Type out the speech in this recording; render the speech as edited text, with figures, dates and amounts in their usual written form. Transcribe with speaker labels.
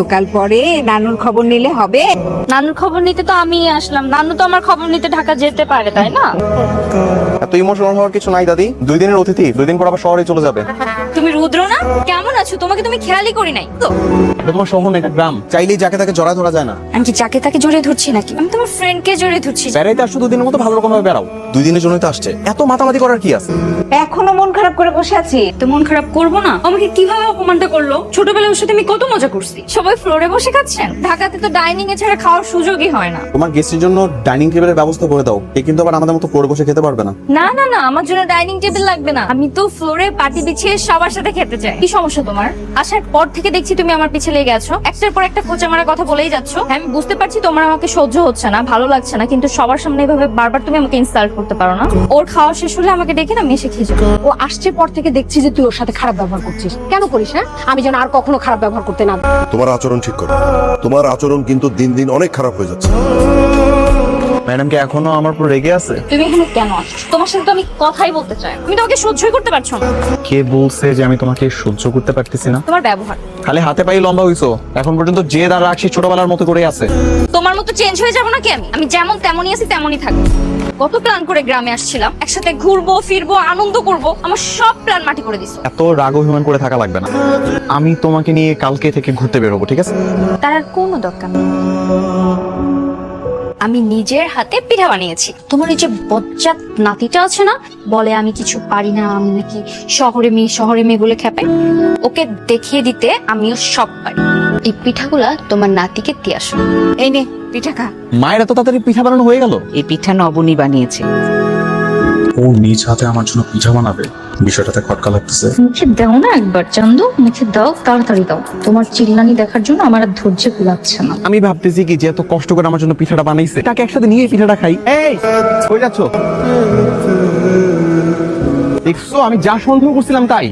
Speaker 1: এতকাল পরে নানুর খবর নিলে হবে?
Speaker 2: নানুর খবর নিতে তো আমি আসলাম, নানু তো আমার খবর নিতে ঢাকা যেতে পারে, তাই না?
Speaker 3: এত ইমোশনাল হওয়ার কিছু নাই দাদি, 2 দিনের অতিথি 2 দিন পর আবার শহরে চলে যাবে।
Speaker 2: তুমি রুদ্র না? কেমন আছো? তোমাকে তুমি খেয়ালই করি নাই তো।
Speaker 3: এটা তোমার শহর না, এটা গ্রাম, চাইলেই যাকে তাকে জড়া ধরা যায় না।
Speaker 2: আমি কি যাকে তাকে জড়িয়ে ধরছি নাকি? আমি তোমার ফ্রেন্ডকে জড়িয়ে ধরছি।
Speaker 3: বেড়াইতে আসছো 2 দিনের মতো ভালো রকম ভাবে বেড়াও, 2 দিনের জন্যই তো আসছে, এত মাতামাতি করার কি আছে?
Speaker 1: এখনো মন খারাপ করে বসে আছি?
Speaker 2: তো মন খারাপ করবো না? আমাকে কিভাবে অপমানটা করলো? ছোটবেলায় ওর সাথে আমি কত মজা করছি। সবাই ফ্লোরে বসে খাচ্ছেন, ঢাকাতে তো ডাইনিং এ ছাড়া খাওয়ার সুযোগই হয় না।
Speaker 3: তোমার গেস্টের জন্য ডাইনিং টেবিলের ব্যবস্থা করে দাও, এ কিন্তু আবার আমাদের মতো ফ্লোরে বসে খেতে পারবে না।
Speaker 2: না না না, আমার জন্য ডাইনিং টেবিল লাগবে না, আমি তো ফ্লোরে পাটি বিছিয়ে সবার সাথে খেতে চাই। কি সমস্যা তোমার? আসার পর থেকে দেখছি তুমি আমার পিছে লেগে আছো, একটার পর একটা খোঁচা মারার কথা বলেই যাচ্ছ। হ্যাঁ, আমি বুঝতে পারছি তোমার আমাকে সহ্য হচ্ছে না, ভালো লাগছে না, কিন্তু সবার সামনে এভাবে বারবার তুমি আমাকে ইনসাল্ট করতে পারো না। ওর খাওয়া শেষ হলে আমাকে ডেকে না, আমি এসে খেয়ে যাবো।
Speaker 4: ও আসছে পর থেকে দেখছি যে তুই ওর সাথে খারাপ ব্যবহার করছিস। কেন করিস? হ্যাঁ, আমি যেন আর কখনো খারাপ ব্যবহার করতে না।
Speaker 5: তোমার আচরণ ঠিক করো, তোমার আচরণ কিন্তু দিন দিন অনেক খারাপ হয়ে যাচ্ছে।
Speaker 3: ম্যাডাম কি এখনো আমার উপর রেগে আছে?
Speaker 2: তুমি এখানে কেন আসছো? তোমার সাথে তো আমি কথাই বলতে চাই, তুমি তোমাকে সহ্যই করতে পারছো না।
Speaker 3: কে বলছে যে আমি তোমাকে সহ্য করতে পারতেছি না?
Speaker 2: তোমার ব্যবহার।
Speaker 3: খালি হাতে পায়ে লম্বা হইছো, এখন পর্যন্ত যে দাঁড়া রাখছি ছোটবেলার মতো করে আছে।
Speaker 2: তোমার মতো চেঞ্জ হয়ে যাবো নাকি? আমি যেমন তেমনই আছি, তেমনই থাকবো। কত প্ল্যান করে গ্রামে আসছিলাম, একসাথে ঘুরবো ফিরবো আনন্দ করব, আমার সব প্ল্যান মাটি করে দিছো।
Speaker 3: এত রাগ অভিমান করে থাকা লাগবে না, আমি তোমাকে নিয়ে কালকে থেকে ঘুরতে বেরোবো, ঠিক আছে?
Speaker 2: তার আর কোনো দরকার নেই। আমি নিজের হাতে পিঠা বানিয়েছি। তোমার এই যে বজ্জাত নাতিটা আছে না, বলে আমি কিছু পারি না, আমি নাকি শহরে মেয়ে বলে খেপে। ওকে দেখিয়ে দিতে আমিও সব পারি। এই পিঠাগুলা তোমার নাতিকে দিয়ে আসো।
Speaker 1: এই নে পিঠা খা।
Speaker 3: মায়ের এত তাড়াতাড়ি পিঠা বানানো হয়ে গেল?
Speaker 1: এই পিঠা নবনী বানিয়েছে।
Speaker 6: ও নিজ হাতে আমার জন্য পিঠা বানাবে, বিষয়টাতে খটকা লাগতেছে।
Speaker 2: মুখে দাও না একবার চান্দু, মুখে দাও, তাড়াতাড়ি দাও। তোমার চিল্লানি দেখার জন্য আমার আর ধৈর্য কুলাচ্ছে না।
Speaker 3: আমি ভাবতেছি কি যে এত কষ্ট করে আমার জন্য পিঠাটা বানাইছে, তাকে একসাথে নিয়ে পিঠাটা খাই। এই কই যাচ্ছ? দেখছো আমি যা সন্দেহ করছিলাম তাই।